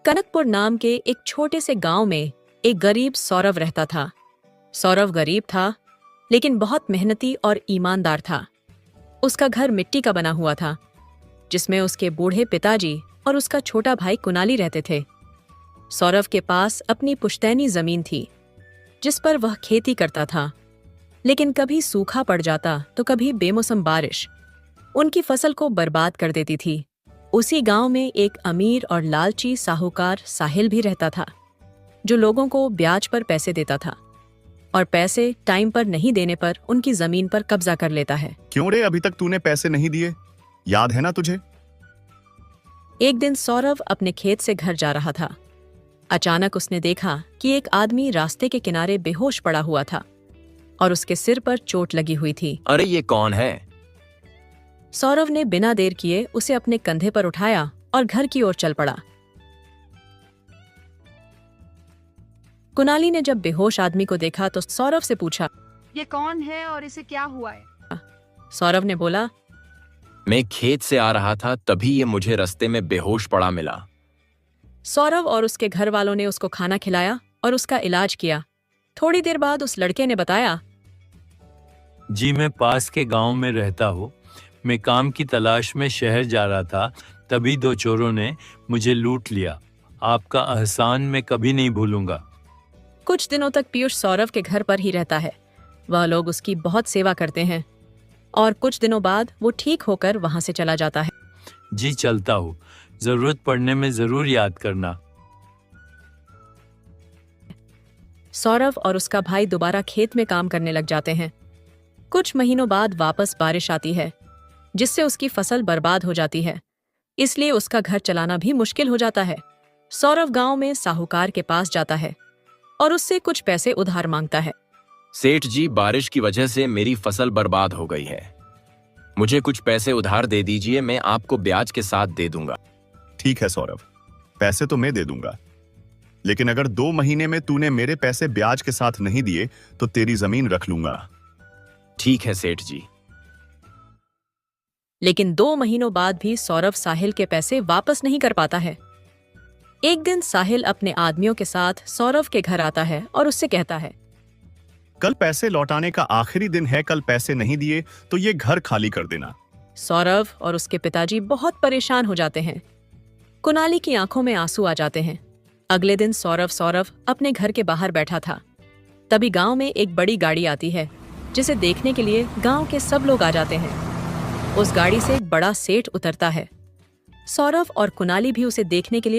कनकपुर नाम के एक छोटे से गांव में एक गरीब सौरभ रहता था। सौरभ गरीब था, लेकिन बहुत मेहनती और ईमानदार था। उसका घर मिट्टी का बना हुआ था, जिसमें उसके बूढ़े पिताजी और उसका छोटा भाई कुणाली रहते थे। सौरभ के पास अपनी पुश्तैनी जमीन थी, जिस पर वह खेती करता था, लेकिन कभी सूखा पड़ जाता तो कभी बेमौसम बारिश उनकी फसल को बर्बाद कर देती थी। उसी गांव में एक अमीर और लालची साहूकार साहिल भी रहता था, जो लोगों को ब्याज पर पैसे देता था और पैसे टाइम पर नहीं देने पर उनकी जमीन पर कब्जा कर लेता है। क्यों रे, अभी तक तूने पैसे नहीं दिए? याद है ना तुझे? एक दिन सौरभ अपने खेत से घर जा रहा था। अचानक उसने देखा कि एक आदमी रास्ते के किनारे बेहोश पड़ा हुआ था और उसके सिर पर चोट लगी हुई थी। अरे ये कौन है? सौरभ ने बिना देर किए उसे अपने कंधे पर उठाया और घर की ओर चल पड़ा। कुणाली ने जब बेहोश आदमी को देखा तो सौरभ से पूछा, ये कौन है और इसे क्या हुआ है? सौरभ ने बोला, मैं खेत से आ रहा था, तभी ये मुझे रास्ते में बेहोश पड़ा मिला। सौरभ और उसके घर वालों ने उसको खाना खिलाया और उसका इलाज किया। थोड़ी देर बाद उस लड़के ने बताया, जी मैं पास के गांव में रहता हूँ। मैं काम की तलाश में शहर जा रहा था, तभी दो चोरों ने मुझे लूट लिया। आपका एहसान मैं कभी नहीं भूलूंगा। कुछ दिनों तक पीयूष सौरभ के घर पर ही रहता है। वह लोग उसकी बहुत सेवा करते हैं और कुछ दिनों बाद वो ठीक होकर वहां से चला जाता है। जी चलता हूँ, जरूरत पड़ने में जरूर याद करना। सौरभ और उसका भाई दोबारा खेत में काम करने लग जाते हैं। कुछ महीनों बाद वापस बारिश आती है, जिससे उसकी फसल बर्बाद हो जाती है। इसलिए उसका घर चलाना भी मुश्किल हो जाता है। सौरभ गांव में साहूकार के पास जाता है और उससे कुछ पैसे उधार मांगता है। सेठ जी, बारिश की वजह से मेरी फसल बर्बाद हो गई है। मुझे कुछ पैसे उधार दे दीजिए, मैं आपको ब्याज के साथ दे दूंगा। ठीक है सौरभ, पैसे तो मैं दे दूंगा, लेकिन अगर 2 महीने में तूने मेरे पैसे ब्याज के साथ नहीं दिए तो तेरी जमीन रख लूंगा। ठीक है सेठ जी। लेकिन 2 महीनों बाद भी सौरभ साहिल के पैसे वापस नहीं कर पाता है। एक दिन साहिल अपने आदमियों के साथ सौरभ के घर आता है और उससे कहता है, कल पैसे लौटाने का आखिरी दिन है, कल पैसे नहीं दिए तो ये घर खाली कर देना। सौरभ और उसके पिताजी बहुत परेशान हो जाते हैं। कुणाली की आंखों में आंसू आ जाते हैं। अगले दिन सौरभ अपने घर के बाहर बैठा था। तभी गांव में एक बड़ी गाड़ी आती है, जिसे देखने के लिए गांव के सब लोग आ जाते हैं। उस गाड़ी से एक बड़ा सेठ उतरता है। सौरभ और कुणाली भी उसे देखने के लिए